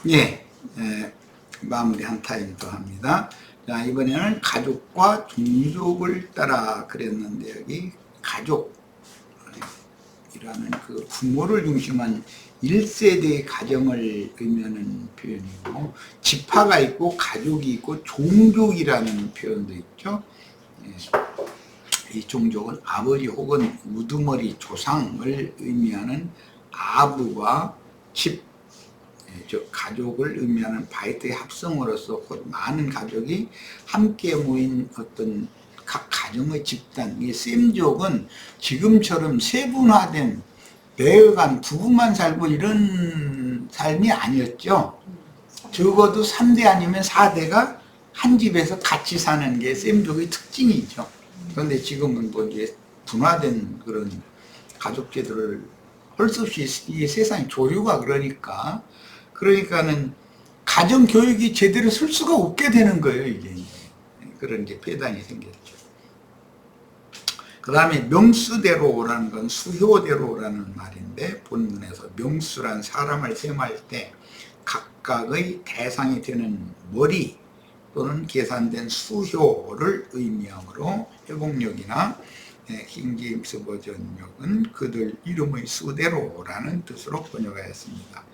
예, 마무리 한 타임 더 합니다. 자, 이번에는 가족과 종족을 따라 그랬는데, 여기 가족이라는 그 부모를 중심한 1세대의 가정을 의미하는 표현이고, 지파가 있고 가족이 있고 종족이라는 표현도 있죠. 이 종족은 아버지 혹은 우두머리 조상을 의미하는 아부와 집, 즉 가족을 의미하는 바이트의 합성어로서 곧 많은 가족이 함께 모인 어떤 각 가정의 집단, 이 셈족은 지금처럼 세분화된 내간 부부만 살고 이런 삶이 아니었죠. 적어도 3대 아니면 4대가 한 집에서 같이 사는 게 셈족의 특징이죠. 그런데 지금은 뭐 이제 분화된 그런 가족제도를 할 수 없이 이 세상의 조류가 그러니까는 가정 교육이 제대로 쓸 수가 없게 되는 거예요, 이게. 그런 이제 폐단이 생겼죠. 그 다음에 명수대로라는 건 수효대로라는 말인데, 본문에서 명수란 사람을 셈할 때 각각의 대상이 되는 머리 또는 계산된 수효를 의미하므로 회복력이나 킹제임스 버전역은 그들 이름의 수대로라는 뜻으로 번역하였습니다.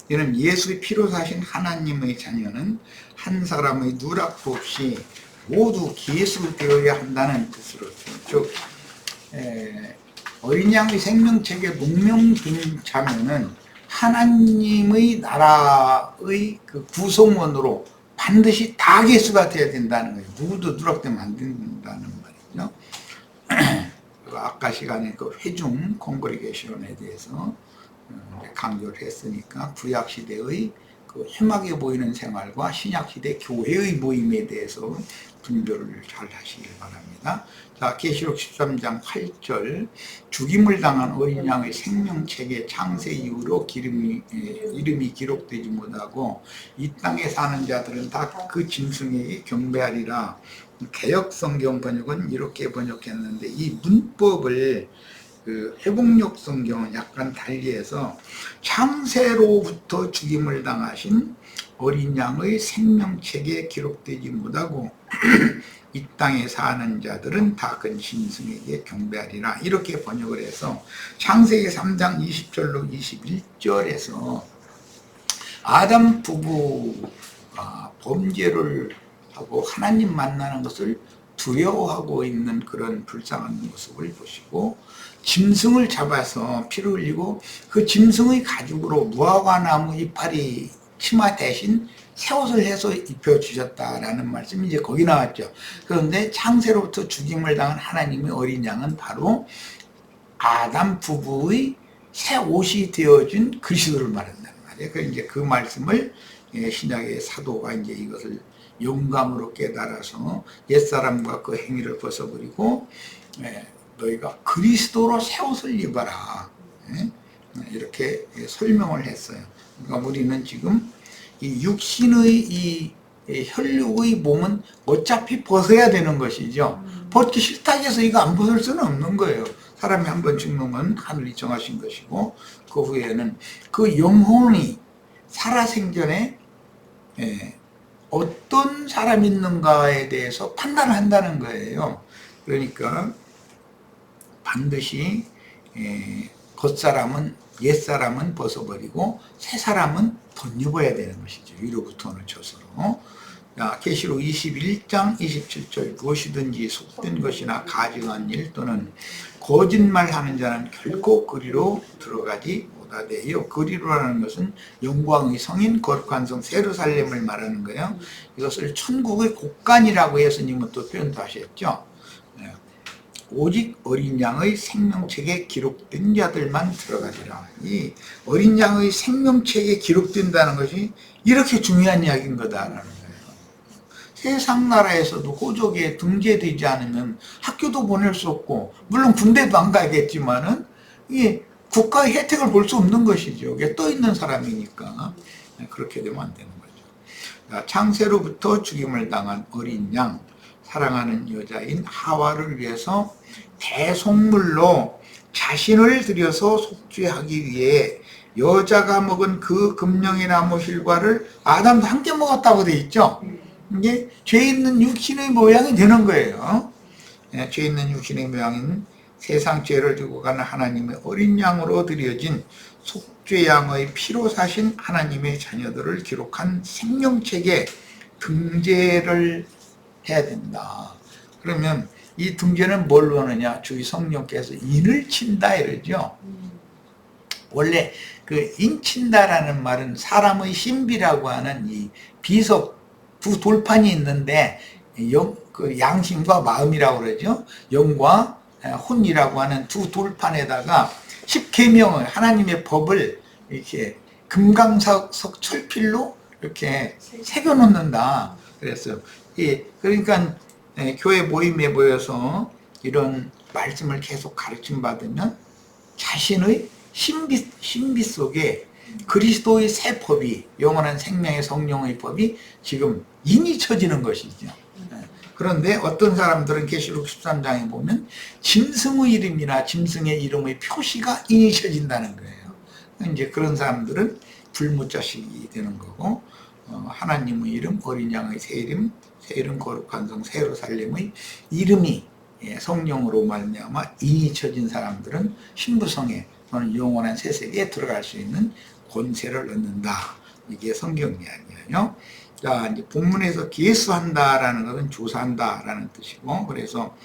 이는 예수의 피로 사신 하나님의 자녀는 한 사람의 누락도 없이 모두 계수되어야 한다는 뜻으로, 즉 어린 양의 생명책에 목명된 자면은 하나님의 나라의 그 구성원으로 반드시 다 계수가 되어야 된다는 거예요. 누구도 누락되면 안 된다는 말이죠. 아까 시간에 그 회중 콩그리게이션에 대해서 강조를 했으니까 구약시대의 그 험하게 보이는 생활과 신약시대 교회의 모임에 대해서 분별을 잘 하시길 바랍니다. 자, 계시록 13장 8절, 죽임을 당한 어린 양의 생명책에 창세 이후로 이름이 기록되지 못하고 이 땅에 사는 자들은 다 그 짐승에게 경배하리라. 개역 성경 번역은 이렇게 번역했는데, 이 문법을 그 회복력 성경은 약간 달리해서 창세로부터 죽임을 당하신 어린 양의 생명책에 기록되지 못하고 이 땅에 사는 자들은 다 그 짐승에게 경배하리라, 이렇게 번역을 해서 창세기 3장 20절로 21절에서 아담 부부가 범죄를 하고 하나님 만나는 것을 두려워하고 있는 그런 불쌍한 모습을 보시고, 짐승을 잡아서 피를 흘리고 그 짐승의 가죽으로 무화과나무 이파리 치마 대신 새 옷을 해서 입혀주셨다라는 말씀이 이제 거기 나왔죠. 그런데 창세로부터 죽임을 당한 하나님의 어린 양은 바로 아담 부부의 새 옷이 되어준 그리스도를 말한다는 말이에요. 이제 그 말씀을 신약의 사도가 이제 이것을 영감으로 깨달아서 옛사람과 그 행위를 벗어버리고 너희가 그리스도로 새 옷을 입어라, 이렇게 설명을 했어요. 그러니까 우리는 지금 이 육신의 이 혈육의 몸은 어차피 벗어야 되는 것이죠. 벗기 싫다 해서 이거 안 벗을 수는 없는 거예요. 사람이 한번 죽는 하늘이 정하신 것이고, 그 후에는 그 영혼이 살아생전에 어떤 사람이 있는가에 대해서 판단을 한다는 거예요. 그러니까 반드시 겉사람은, 옛사람은 벗어버리고 새 사람은 덧입어야 되는 것이죠. 위로부터 어느 처소로. 계시록 21장 27절, 무엇이든지 속된 것이나 가증한 일 또는 거짓말하는 자는 결코 그리로 들어가지 못하되요. 그리로라는 것은 영광의 성인 거룩한 성 예루살렘을 말하는 거예요. 이것을 천국의 곳간이라고 예수님은 또 표현도 하셨죠. 오직 어린 양의 생명책에 기록된 자들만 들어가리라. 이 어린 양의 생명책에 기록된다는 것이 이렇게 중요한 이야기인 거다라는 거예요. 세상 나라에서도 호적에 등재되지 않으면 학교도 보낼 수 없고, 물론 군대도 안 가겠지만은 이게 국가의 혜택을 볼 수 없는 것이죠. 이게 떠 있는 사람이니까. 그렇게 되면 안 되는 거죠. 창세로부터 죽임을 당한 어린 양, 사랑하는 여자인 하와를 위해서 대속물로 자신을 들여서 속죄하기 위해 여자가 먹은 그 금령의 나무 실과를 아담도 함께 먹었다고 돼 있죠. 이게 죄 있는 육신의 모양이 되는 거예요. 예, 죄 있는 육신의 모양인 세상 죄를 지고 가는 하나님의 어린 양으로 드려진 속죄양의 피로 사신 하나님의 자녀들을 기록한 생명책에 등재를 해야 된다. 그러면 이 등재는 뭘로 하느냐? 주의 성령께서 인을 친다 이러죠. 원래 그 인친다라는 말은 사람의 신비라고 하는 이 비석 두 돌판이 있는데 그 양심과 마음이라고 그러죠. 영과 혼이라고 하는 두 돌판에다가 십계명을 하나님의 법을 이렇게 금강석 철필로 이렇게 새겨 놓는다. 그랬어요. 예, 그러니까 교회 모임에 모여서 이런 말씀을 계속 가르침 받으면 자신의 신비 속에 그리스도의 새 법이 영원한 생명의 성령의 법이 지금 인이 쳐지는 것이죠. 그런데 어떤 사람들은 계시록 13장에 보면 짐승의 이름이나 짐승의 이름의 표시가 인이 쳐진다는 거예요. 이제 그런 사람들은 불무자식이 되는 거고 하나님의 이름, 어린 양의 새 이름 거룩한 성 새 예루살렘의 이름이 성령으로 말미암아 인이 쳐진 사람들은 신부성에 또는 영원한 새 세계에 들어갈 수 있는 권세를 얻는다. 이게 성경 이야기예요. 자, 이제 본문에서 계수한다라는 것은 조사한다라는 뜻이고, 그래서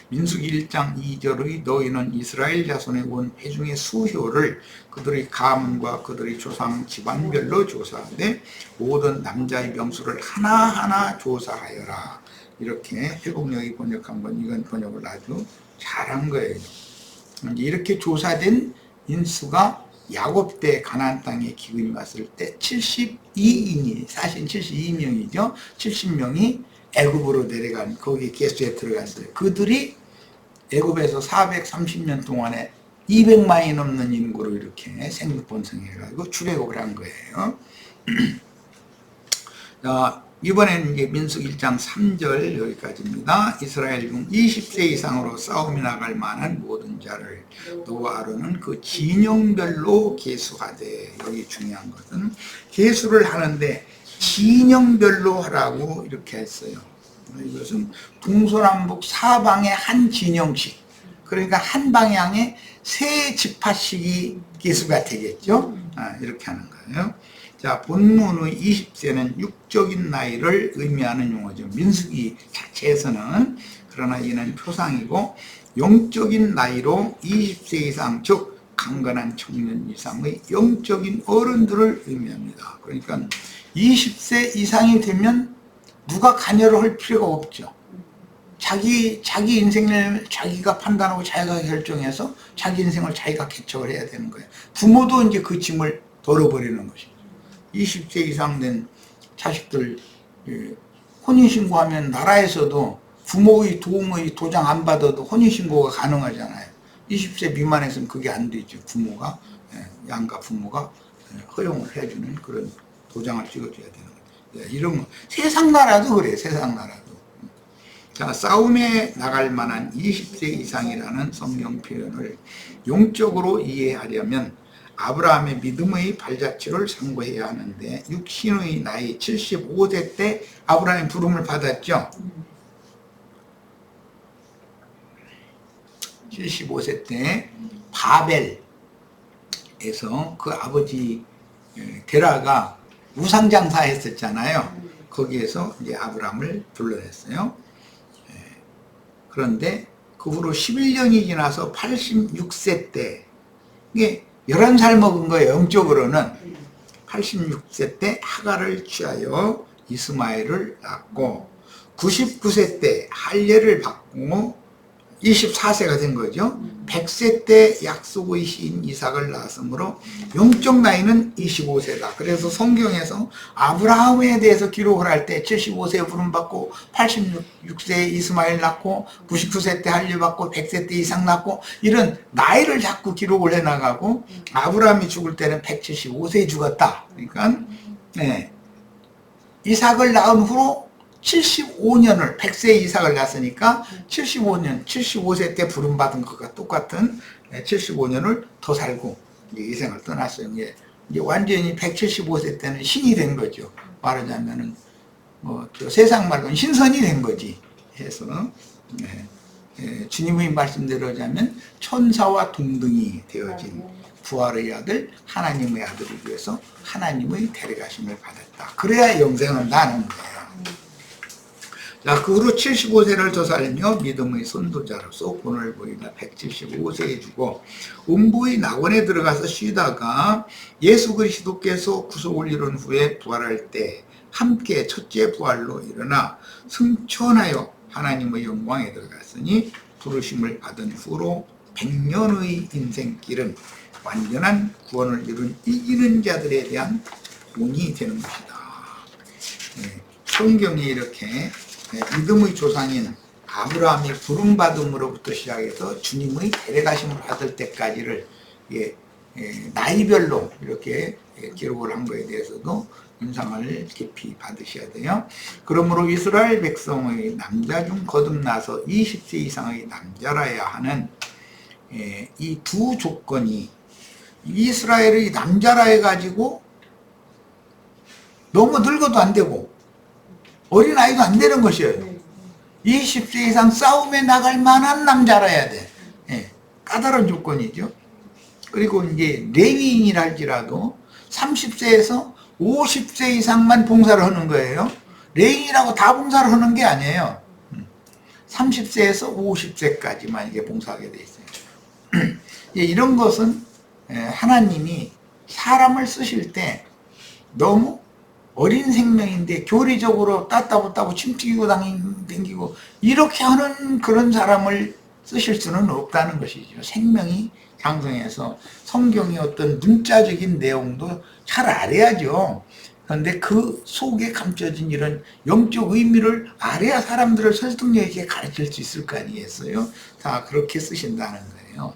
민수기 1장 2절의 너희는 이스라엘 자손의 온 회중의 수효를 그들의 가문과 그들의 조상 집안별로 조사하되 모든 남자의 명수를 하나하나 조사하여라. 이렇게 회복력이 번역한 건 이건 번역을 아주 잘한 거예요. 이제 이렇게 조사된 인수가 야곱 때 가나안 땅에 기근이 왔을 때 72인이 사실 72명이죠. 70명이 애굽으로 내려간 거기 계수에 들어갔어요. 그들이 애굽에서 430년 동안에 200만이 넘는 인구로 이렇게 생육번성해가지고 출애굽을 한 거예요. 이번에는 이제 민수기 1장 3절 여기까지입니다. 이스라엘 중 20세 이상으로 싸움이 나갈 만한 모든 자를 너와 아론은 그 진영별로 계수하되, 여기 중요한 것은 계수를 하는데 진영별로 하라고 이렇게 했어요. 이것은 동서남북 사방에 한 진영씩, 그러니까 한 방향에 세 지파씩이 계수가 되겠죠. 이렇게 하는 거예요. 자, 본문의 20세는 육적인 나이를 의미하는 용어죠. 민수기 자체에서는. 그러나 이는 표상이고 영적인 나이로 20세 이상, 즉 강건한 청년 이상의 영적인 어른들을 의미합니다. 그러니까 20세 이상이 되면 누가 관여를 할 필요가 없죠. 자기 인생을 자기가 판단하고 자기가 결정해서 자기 인생을 자기가 개척을 해야 되는 거예요. 부모도 이제 그 짐을 덜어버리는 것이죠. 20세 이상 된 자식들 혼인신고하면 나라에서도 부모의 도움의 도장 안 받아도 혼인신고가 가능하잖아요. 20세 미만에서는 그게 안 되죠. 부모가, 양가 부모가 허용을 해주는 그런 도장을 찍어줘야 되는 거예요. 이런 거 세상 나라도 그래요. 세상 나라도. 자, 싸움에 나갈 만한 20세 이상이라는 성경 표현을 영적으로 이해하려면 아브라함의 믿음의 발자취를 상고해야 하는데, 육신의 나이 75세 때 아브라함이 부름을 받았죠. 75세 때 바벨에서 그 아버지 데라가 우상장사 했었잖아요. 거기에서 이제 아브라함을 불러냈어요. 그런데 그 후로 11년이 지나서 86세 때, 이게 11살 먹은 거예요. 영적으로는. 86세 때 하갈을 취하여 이스마엘을 낳고, 99세 때 할례를 받고 24세가 된 거죠. 100세 때 약속의 시인 이삭을 낳았으므로 영적 나이는 25세다. 그래서 성경에서 아브라함에 대해서 기록을 할 때 75세에 부름받고 86세에 이스마엘 낳고 99세 때 할례 받고 100세 때 이삭 낳고 이런 나이를 자꾸 기록을 해나가고, 아브라함이 죽을 때는 175세에 죽었다. 그러니까 이삭을 낳은 후로 75년을 100세 이삭을 낳았으니까 75년 75세 때 부름받은 것과 똑같은 75년을 더 살고 이제 이 생을 떠났어요. 이제 완전히 175세 때는 신이 된 거죠. 말하자면은 저 세상 말로는 신선이 된 거지. 해서 주님의 말씀대로자면 천사와 동등이 되어진 부활의 아들, 하나님의 아들을 위해서 하나님의 데려가심을 받았다. 그래야 영생을 나는 거예요. 자, 그 후로 75세를 더 살며 믿음의 선도자로서 본을 보이다 175세에 주고 음부의 낙원에 들어가서 쉬다가 예수 그리스도께서 구속을 이룬 후에 부활할 때 함께 첫째 부활로 일어나 승천하여 하나님의 영광에 들어갔으니 부르심을 받은 후로 100년의 인생길은 완전한 구원을 이룬 이기는 자들에 대한 본이 되는 것이다. 성경이 이렇게 믿음의 조상인 아브라함이 부름받음으로부터 시작해서 주님의 데려가심을 받을 때까지를 나이별로 이렇게 기록을 한 거에 대해서도 인상을 깊이 받으셔야 돼요. 그러므로 이스라엘 백성의 남자 중 거듭나서 20세 이상의 남자라야 하는 이 두 조건이 이스라엘의 남자라 해가지고 너무 늙어도 안 되고 어린아이도 안 되는 것이에요. 20세 이상 싸움에 나갈 만한 남자라야 돼. 까다로운 조건이죠. 그리고 이제 레위인이라 할지라도 30세에서 50세 이상만 봉사를 하는 거예요. 레위인이라고 다 봉사를 하는 게 아니에요. 30세에서 50세까지만 이게 봉사하게 돼 있어요. 이런 것은 하나님이 사람을 쓰실 때 너무 어린 생명인데 교리적으로 따따붙다고 침 튀기고 다니고 이렇게 하는 그런 사람을 쓰실 수는 없다는 것이죠. 생명이 장성해서 성경의 어떤 문자적인 내용도 잘 알아야죠. 그런데 그 속에 감춰진 이런 영적 의미를 알아야 사람들을 설득력 있게 가르칠 수 있을 거 아니겠어요? 다 그렇게 쓰신다는 거예요.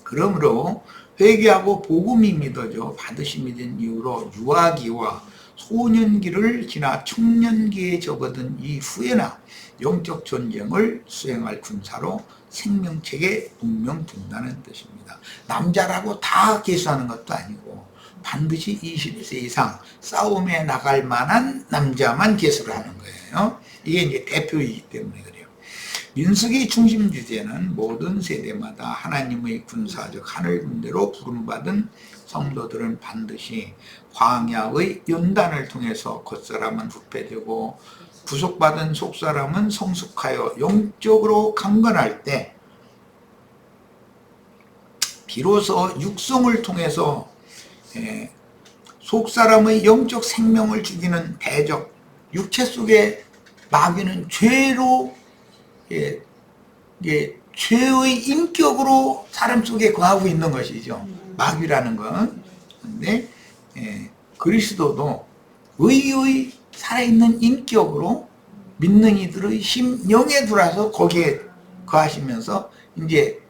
그러므로 회개하고 복음이 믿어져 받으심이 된 이후로 유아기와 소년기를 지나 청년기에 접어든 이후에나 영적 전쟁을 수행할 군사로 생명책에 운명된다는 뜻입니다. 남자라고 다 계수하는 것도 아니고 반드시 20세 이상 싸움에 나갈 만한 남자만 계수를 하는 거예요. 이게 이제 대표이기 때문에 그래요. 민수기 중심 주제는 모든 세대마다 하나님의 군사적 하늘 군대로 부름받은 성도들은 반드시 광야의 연단을 통해서 겉사람은 부패되고 구속받은 속사람은 성숙하여 영적으로 강건할 때 비로소 육성을 통해서 속사람의 영적 생명을 죽이는 대적 육체 속의 마귀는 죄로 죄의 인격으로 사람 속에 거하고 있는 것이죠. 마귀라는 건. 근데 그리스도도 의의 살아있는 인격으로 믿는 이들의 심령에 들어와서 거기에 거하시면서 이제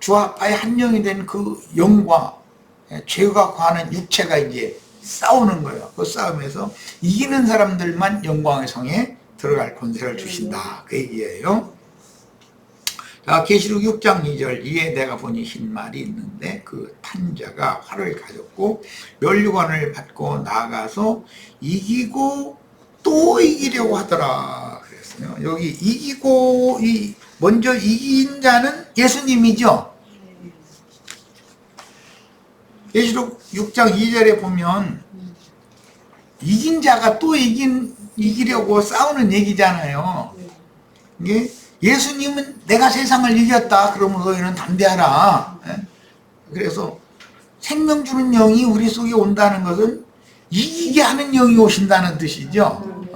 주와파의 한 영이 된 그 영과 죄가 거하는 육체가 이제 싸우는 거예요. 그 싸움에서 이기는 사람들만 영광의 성에 들어갈 권세를 주신다. 그 얘기예요. 자, 계시록 6장 2절 이에 내가 보니 흰 말이 있는데 그 탄자가 활을 가졌고 면류관을 받고 나아가서 이기고 또 이기려고 하더라. 그랬어요. 여기 이기고 먼저 이긴 자는 예수님이죠. 계시록 6장 2절에 보면 이긴 자가 또 이기려고 싸우는 얘기잖아요. 이게 예수님은 내가 세상을 이겼다. 그러므로 너희는 담대하라. 그래서 생명 주는 영이 우리 속에 온다는 것은 이기게 하는 영이 오신다는 뜻이죠.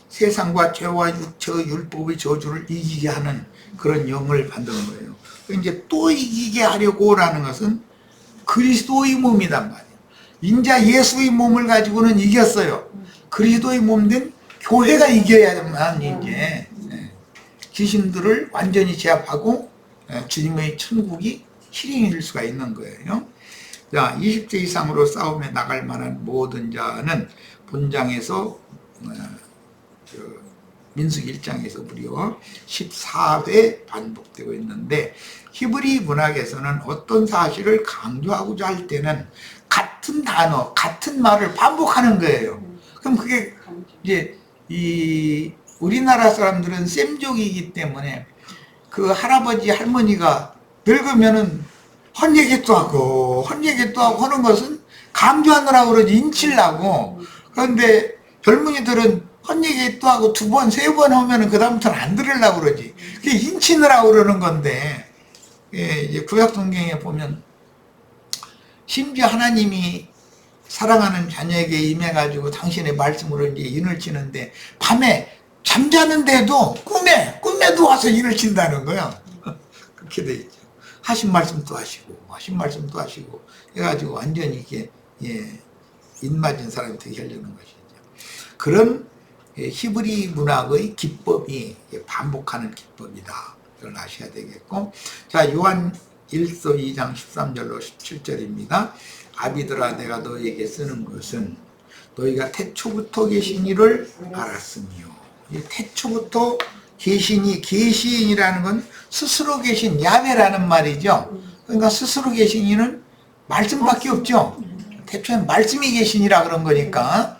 세상과 죄와 육체의 율법의 저주를 이기게 하는 그런 영을 받는 거예요. 이제 또 이기게 하려고라는 것은 그리스도의 몸이란 말이에요. 인자 예수의 몸을 가지고는 이겼어요. 그리스도의 몸 된 교회가 이겨야만 이제 귀신들을 완전히 제압하고 주님의 천국이 실행이 될 수가 있는 거예요. 자, 20세 이상으로 싸움에 나갈 만한 모든 자는 본장에서 민수기 1장에서 무려 14회 반복되고 있는데 히브리 문학에서는 어떤 사실을 강조하고자 할 때는 같은 단어, 같은 말을 반복하는 거예요. 그럼 그게 이제 이 우리나라 사람들은 셈족이기 때문에 그 할아버지 할머니가 늙으면은 헛얘기 또 하고 헛얘기 또 하고 하는 것은 강조하느라고 그러지 인치려고. 그런데 젊은이들은 헛얘기 또 하고 두 번, 세 번 하면은 그다음부터는 안 들으려고 그러지. 그게 인치느라고 그러는 건데, 예, 이제 구약 성경에 보면 심지어 하나님이 사랑하는 자녀에게 임해가지고 당신의 말씀으로 이제 인을 치는데 밤에 잠자는데도 꿈에도 와서 인을 친다는 거야. 그렇게 돼 있죠. 하신 말씀도 하시고 해가지고 완전히 이게 인 맞은 사람이 되게 하려는 것이죠. 그런 히브리 문학의 기법이 반복하는 기법이다. 이걸 아셔야 되겠고, 자 요한 1서 2장 13절로 17절입니다. 아비들아 내가 너희에게 쓰는 것은 너희가 태초부터 계신 이를 알았으며. 이 태초부터 계신이라는 건 스스로 계신 야훼라는 말이죠. 그러니까 스스로 계신 이는 말씀밖에 없죠. 태초에 말씀이 계신이라 그런 거니까.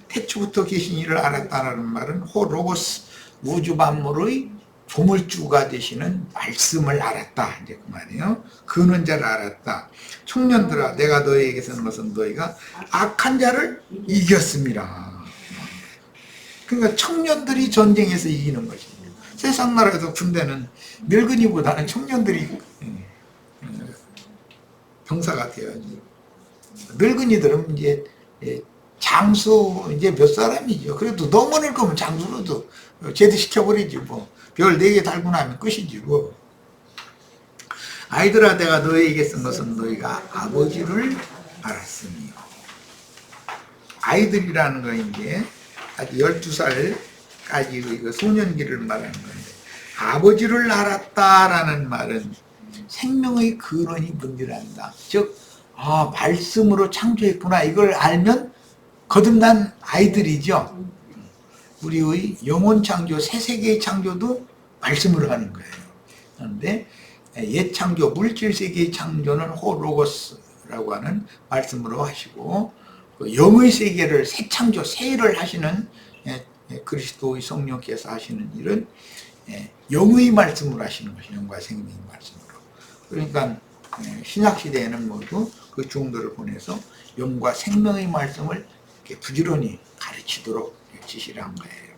태초부터 계신 이를 알았다는 말은 호로고스 우주 만물의 조물주가 되시는 말씀을 알았다. 이제 그 말이에요. 근원자를 알았다. 청년들아 내가 너희에게 쓰는 것은 너희가 악한 자를 이겼음이라. 그러니까 청년들이 전쟁에서 이기는 것입니다. 세상 나라에서 군대는 늙은이보다는 청년들이 병사가 되어야지. 늙은이들은 이제 장수 이제 몇 사람이죠. 그래도 너무 늙으면 장수로도 제대시켜버리지 뭐. 별 4개 달고 나면 끝이지 뭐. 아이들아 내가 너희에게 쓴 것은 너희가 아버지를 알았으며. 아이들이라는 건 이제 아직 12살까지 그 소년기를 말하는 건데, 아버지를 알았다라는 말은 생명의 근원이 뭔지란다. 즉 말씀으로 창조했구나. 이걸 알면 거듭난 아이들이죠. 우리의 영혼 창조, 새 세계의 창조도 말씀으로 하는 거예요. 그런데 옛 창조, 물질 세계의 창조는 호로고스라고 하는 말씀으로 하시고, 영의 세계를 새 창조, 새 일을 하시는 그리스도의 성령께서 하시는 일은 영의 말씀으로 하시는 것이 영과 생명의 말씀으로. 그러니까 신약 시대에는 모두 그 종들을 보내서 영과 생명의 말씀을 이렇게 부지런히 가르치도록 지시를 한 거예요.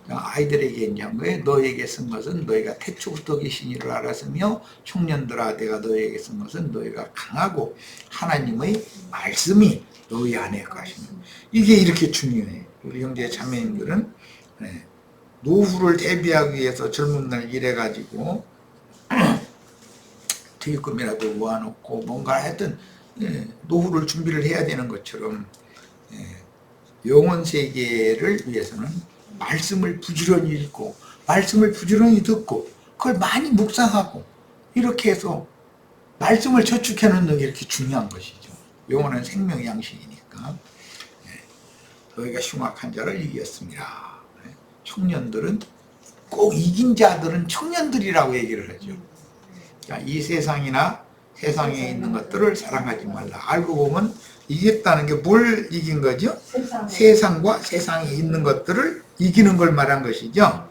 아이들에게 이제 한 거예요. 너에게 쓴 것은 너희가 태초부터 계신 이를 알았으며, 청년들아 내가 너에게 쓴 것은 너희가 강하고 하나님의 말씀이 너희 안에 가시는. 이게 이렇게 중요해. 우리 형제 자매님들은 노후를 대비하기 위해서 젊은 날 일해가지고 퇴직금이라도 모아놓고 뭔가 하여튼 노후를 준비를 해야 되는 것처럼 영혼 세계를 위해서는 말씀을 부지런히 읽고 말씀을 부지런히 듣고 그걸 많이 묵상하고 이렇게 해서 말씀을 저축해 놓는 게 이렇게 중요한 것이죠. 영혼은 생명의 양식이니까. 너희가 흉악한 자를 이겼습니다. 청년들은 꼭 이긴 자들은 청년들이라고 얘기를 하죠. 이 세상이나 세상에 있는 것들을 사랑하지 말라. 알고 보면 이겼다는 게 뭘 이긴 거죠? 세상과 세상에 있는 것들을 이기는 걸 말한 것이죠.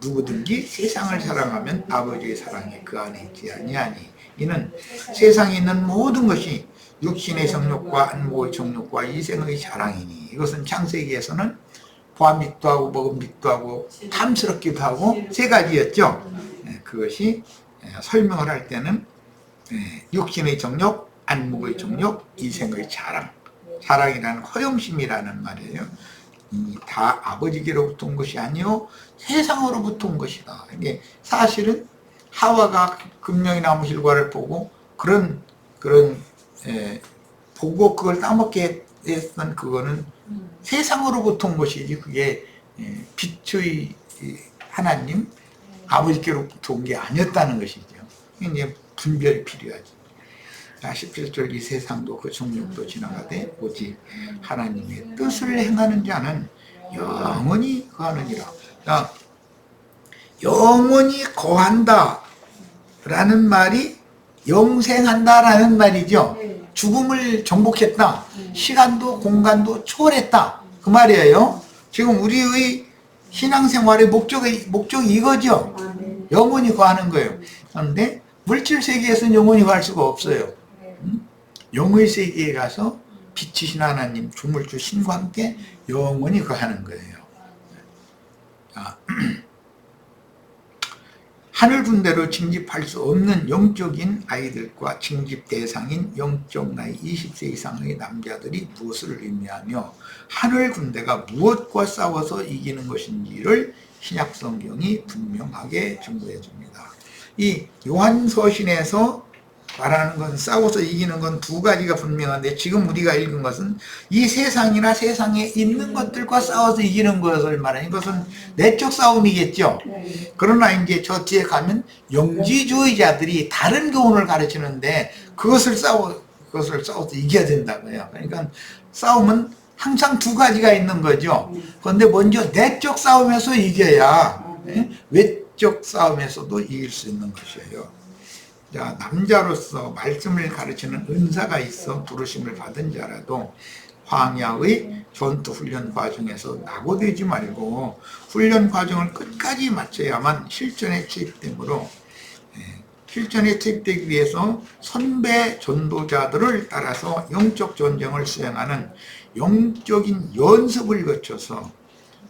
누구든지 세상을 사랑하면 아버지의 사랑이 그 안에 있지 아니하니. 이는 세상에 있는 모든 것이 육신의 정욕과 안목의 정욕과 이생의 자랑이니. 이것은 창세기에서는 보암직도 하고 먹음직도 하고 탐스럽기도 하고 세 가지였죠. 그것이 설명을 할 때는 육신의 정욕, 안목의 정욕, 이생의 자랑. 자랑이라는 허영심이라는 말이에요. 다 아버지께로부터 온 것이 아니요 세상으로부터 온 것이다. 이게 사실은 하와가 금령이나무 hir과를 보고 보고 그걸 따먹게 했던 그거는 세상으로부터 온 것이지 그게 빛의 하나님 아버지께로부터 온 게 아니었다는 것이죠. 이제 분별이 필요하지. 17절 이 세상도 그 정욕도 지나가되 오직 하나님의 뜻을 행하는 자는 영원히 거하느니라. 자, 영원히 거한다 라는 말이 영생한다 라는 말이죠. 죽음을 정복했다. 시간도 공간도 초월했다. 그 말이에요. 지금 우리의 신앙생활의 목적이 이거죠. 영원히 거하는 거예요. 그런데 물질 세계에서는 영원히 거할 수가 없어요. 영의 세계에 가서 빛이신 하나님, 주물주 신과 함께 영원히 거하는 거예요. 자, 하늘 군대로 징집할 수 없는 영적인 아이들과 징집 대상인 영적 나이 20세 이상의 남자들이 무엇을 의미하며 하늘 군대가 무엇과 싸워서 이기는 것인지를 신약 성경이 분명하게 증거해 줍니다. 이 요한서신에서 말하는 건 싸워서 이기는 건 두 가지가 분명한데 지금 우리가 읽은 것은 이 세상이나 세상에 있는 것들과 싸워서 이기는 것을 말하는 이것은 내적 싸움이겠죠. 그러나 이제 저 뒤에 가면 영지주의자들이 다른 교훈을 가르치는데 그것을 싸워서 이겨야 된다고요. 그러니까 싸움은 항상 두 가지가 있는 거죠. 그런데 먼저 내적 싸움에서 이겨야 외적 싸움에서도 이길 수 있는 것이에요. 자, 남자로서 말씀을 가르치는 은사가 있어 부르심을 받은 자라도 황야의 전투 훈련 과정에서 낙오되지 말고 훈련 과정을 끝까지 마쳐야만 실전에 투입되므로 실전에 투입되기 위해서 선배 전도자들을 따라서 영적 전쟁을 수행하는 영적인 연습을 거쳐서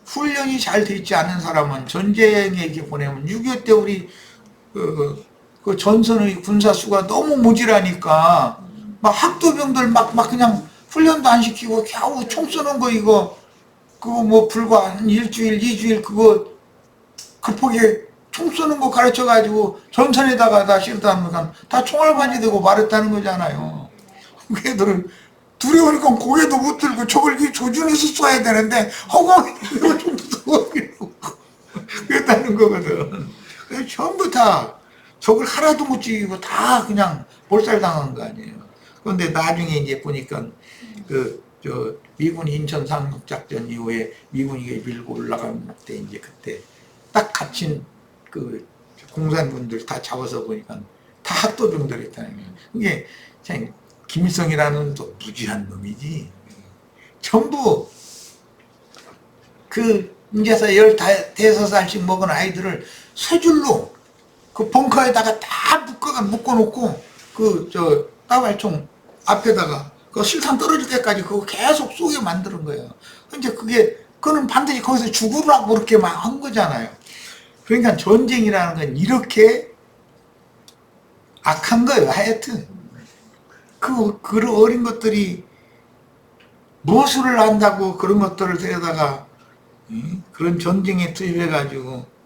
훈련이 잘 되지 않은 사람은 전쟁에 보내면 6.25 때 우리 그 전선의 군사수가 너무 모질하니까 막 학도병들 막 그냥 훈련도 안 시키고 겨우 총 쏘는 거 그거 뭐 불과 한 일주일, 2주일 그거 급하게 총 쏘는 거 가르쳐 가지고 전선에다가 다 실다 하면 다 총알반지 되고 말했다는 거잖아요. 그 애들은 두려우니까 고개도 못 들고 저걸 조준해서 쏴야 되는데 허공에 좀 쏘고 그랬다는 거거든. 전부 다 적을 하나도 못 죽이고 다 그냥 몰살당한 거 아니에요. 그런데 나중에 이제 보니까 미군 인천 상륙작전 이후에 미군이 밀고 올라간 때 이제 그때 딱 갇힌 그 공산군들 다 잡아서 보니까 다 학도병들이었다는 거예요. 이게 참 김일성이라는 또 무지한 놈이지. 전부 그 이제서 15살씩 먹은 아이들을 세 줄로 그 벙커에다가 다 묶어놓고 따발총 앞에다가 그 실탄 떨어질 때까지 그거 계속 쏘게 만드는 거예요. 이제 그거는 반드시 거기서 죽으라고 그렇게 막 한 거잖아요. 그러니까 전쟁이라는 건 이렇게 악한 거예요. 하여튼 그런 어린 것들이 무엇을 안다고 그런 것들을 데려다가 그런 전쟁에 투입해가지고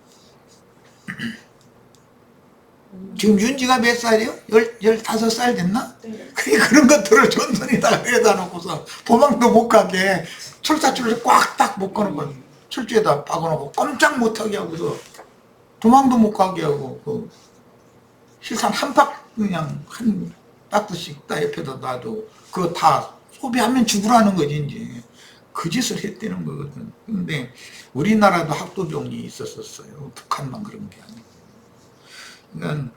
지금 윤지가 몇 살이요? 15살 됐나? 네. 그런 것들을 전선에다가 데려다 놓고서 도망도 못 가게 철사줄을 꽉 딱 묶어놓고 철주에다 박아놓고 꼼짝 못하게 하고서 도망도 못 가게 하고 실산 한 박 그냥 한 박스씩 딱 옆에다 놔도 그거 다 소비하면 죽으라는 거지 이제. 그 짓을 했다는 거거든. 근데 우리나라도 학도병이 있었어요. 북한만 그런 게 아니고. 그러니까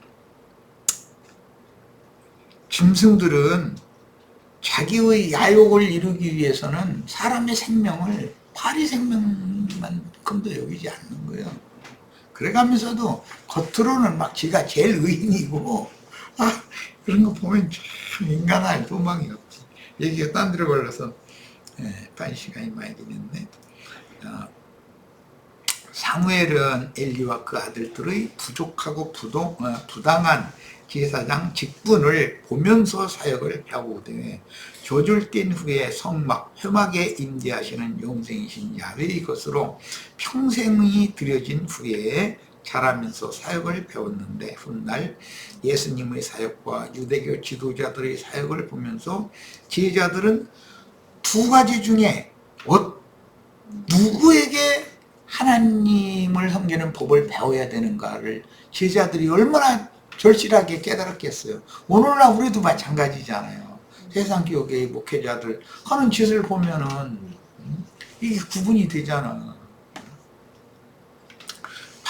짐승들은 자기의 야욕을 이루기 위해서는 사람의 생명을 파리 생명만큼도 여기지 않는 거예요. 그래가면서도 겉으로는 막 지가 제일 의인이고 그런 거 보면 참 인간할 도망이 없지. 얘기가 딴 데로 걸려서 빨리 시간이 많이 걸렸네. 사무엘은 엘리와 그 아들들의 부족하고 부당한 제사장 직분을 보면서 사역을 배우되 조줄 뗀 후에 회막에 임재하시는 영생이신 야훼의 것으로 평생이 들여진 후에 자라면서 사역을 배웠는데 훗날 예수님의 사역과 유대교 지도자들의 사역을 보면서 제자들은 두 가지 중에 누구에게 하나님을 섬기는 법을 배워야 되는가를 제자들이 얼마나 절실하게 깨달았겠어요. 오늘날 우리도 마찬가지잖아요. 세상교회의 목회자들 하는 짓을 보면은 이게 구분이 되잖아.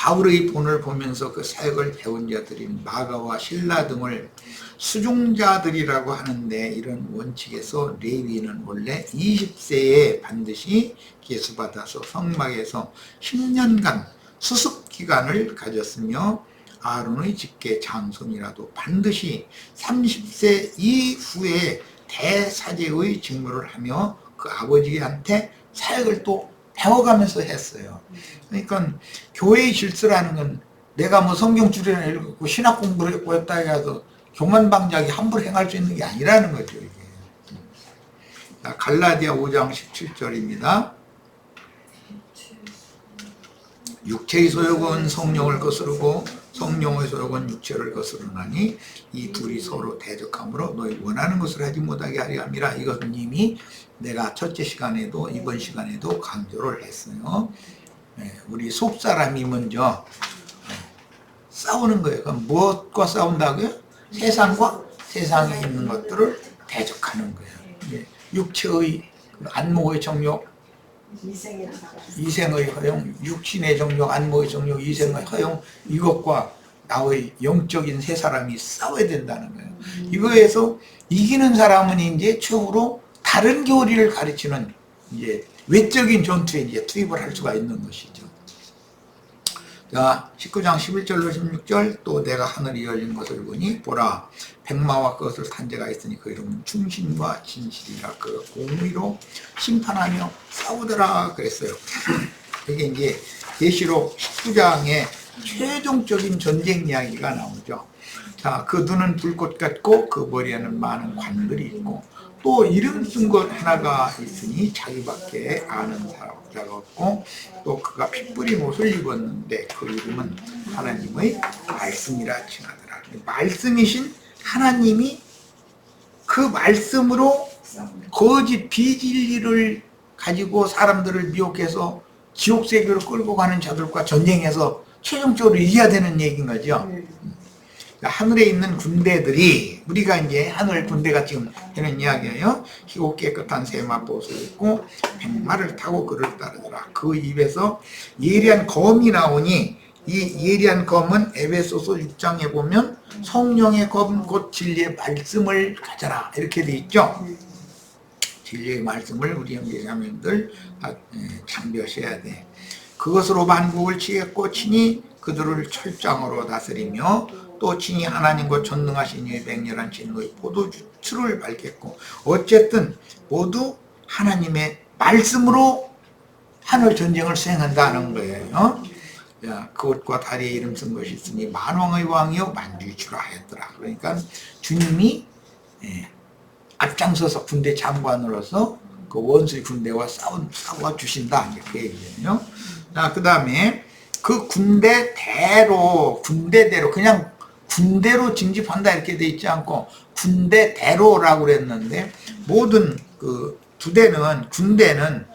바울의 본을 보면서 그 사역을 배운 자들인 마가와 실라 등을 수종자들이라고 하는데, 이런 원칙에서 레위는 원래 20세에 반드시 계수받아서 성막에서 10년간 수습기간을 가졌으며, 아론의 직계 장손이라도 반드시 30세 이후에 대사제의 직무를 하며 그 아버지한테 사역을 또 배워가면서 했어요. 그러니까 교회의 질서라는 건 내가 뭐 성경 줄이나 읽고 신학 공부를 했고 했다 해서 교만방자하게 함부로 행할 수 있는 게 아니라는 거죠, 이게. 자, 갈라디아 5장 17절입니다. 육체의 소욕은 성령을 거스르고 성령의 소욕은 육체를 거스르나니 이 둘이 서로 대적하므로 너희 원하는 것을 하지 못하게 하려 함이라. 이것은 이미 내가 첫째 시간에도 이번 시간에도 강조를 했어요. 우리 속사람이 먼저 싸우는 거예요. 그럼 무엇과 싸운다고요? 세상과 세상에 있는 것들을 대적하는 거예요. 육체의 안목의 정욕, 이생의 허용, 육신의 정욕, 안목의 정욕, 이생의 허용, 이것과 나의 영적인 세 사람이 싸워야 된다는 거예요. 이거에서 이기는 사람은 이제 최후로 다른 교리를 가르치는 이제 외적인 전투에 이제 투입을 할 수가 있는 것이죠. 자, 19장 11절로 16절, 또 내가 하늘이 열린 것을 보니 보라 백마와 그것을 탄 자가 있으니 그 이름은 충신과 진실이라. 그 공의로 심판하며 싸우더라 그랬어요. 이게 이제 계시록 19장의 최종적인 전쟁 이야기가 나오죠. 자, 그 눈은 불꽃 같고 그 머리에는 많은 관들이 있고 또 이름 쓴 것 하나가 있으니 자기밖에 아는 자가 없고, 또 그가 핏뿌린 옷을 입었는데 그 이름은 하나님의 말씀이라 칭하더라. 말씀이신 하나님이 그 말씀으로 거짓 비진리를 가지고 사람들을 미혹해서 지옥세계로 끌고 가는 자들과 전쟁해서 최종적으로 이겨야 되는 얘기인 거죠. 하늘에 있는 군대들이, 우리가 이제 하늘 군대가 지금 하는 이야기예요. 희고 깨끗한 세마포옷을 입고 백마를 타고 그를 따르더라. 그 입에서 예리한 검이 나오니, 이 예리한 검은 에베소서 6장에 보면 성령의 검 곧 진리의 말씀을 가져라 이렇게 돼 있죠. 진리의 말씀을 우리 형제자매들 장비하셔야 돼. 그것으로 만국을 치겠고 친히 그들을 철장으로 다스리며 또 친히 하나님과 전능하신 이의 맹렬한 진노의 포도주를 밝혔고, 어쨌든 모두 하나님의 말씀으로 하늘 전쟁을 수행한다는 거예요. 자, 그것과 다리에 이름 쓴 것이 있으니 만왕의 왕이요 만주의 주라 하였더라. 그러니까 주님이 앞장서서 군대 장관으로서 그 원수의 군대와 싸워 주신다 이렇게 얘기해요. 자, 그 다음에 그 군대대로 그냥 군대로 징집한다 이렇게 돼 있지 않고 군대대로라고 그랬는데, 모든 그 군대는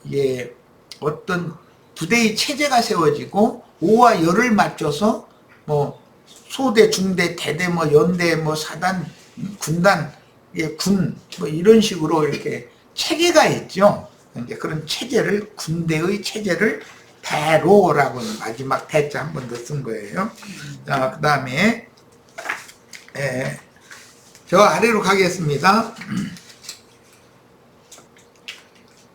이게 어떤 부대의 체제가 세워지고 오와 열을 맞춰서 뭐 소대, 중대, 대대, 뭐 연대, 뭐 사단, 군단, 군 뭐 이런 식으로 이렇게 체계가 있죠. 이제 그런 체제를, 군대의 체제를 대로라고 마지막 대자 한 번 더 쓴 거예요. 자, 그 다음에 저 아래로 가겠습니다.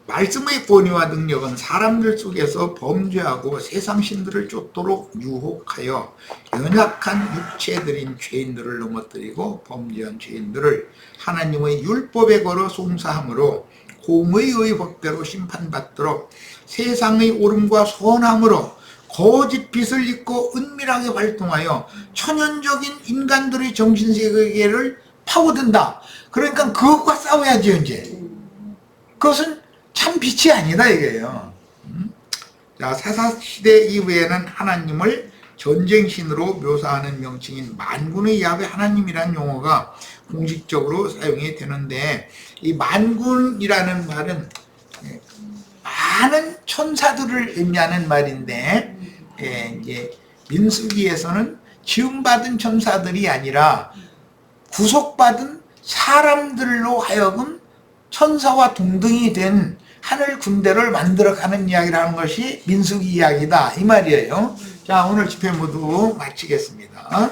말씀의 권위와 능력은 사람들 속에서 범죄하고 세상 신들을 쫓도록 유혹하여 연약한 육체들인 죄인들을 넘어뜨리고 범죄한 죄인들을 하나님의 율법에 걸어 송사함으로 공의의 법대로 심판받도록 세상의 오름과 선함으로 거짓 빛을 입고 은밀하게 활동하여 천연적인 인간들의 정신세계를 파고든다. 그러니까 그것과 싸워야죠. 이제 그것은 참 빛이 아니다 이게요. 자, 사사시대 이후에는 하나님을 전쟁신으로 묘사하는 명칭인 만군의 야훼 하나님이라는 용어가 공식적으로 사용이 되는데, 이 만군이라는 말은 많은 천사들을 의미하는 말인데, 이제 민수기에서는 지음받은 천사들이 아니라 구속받은 사람들로 하여금 천사와 동등이 된 하늘 군대를 만들어가는 이야기라는 것이 민수기 이야기다 이 말이에요. 자, 오늘 집회 모두 마치겠습니다.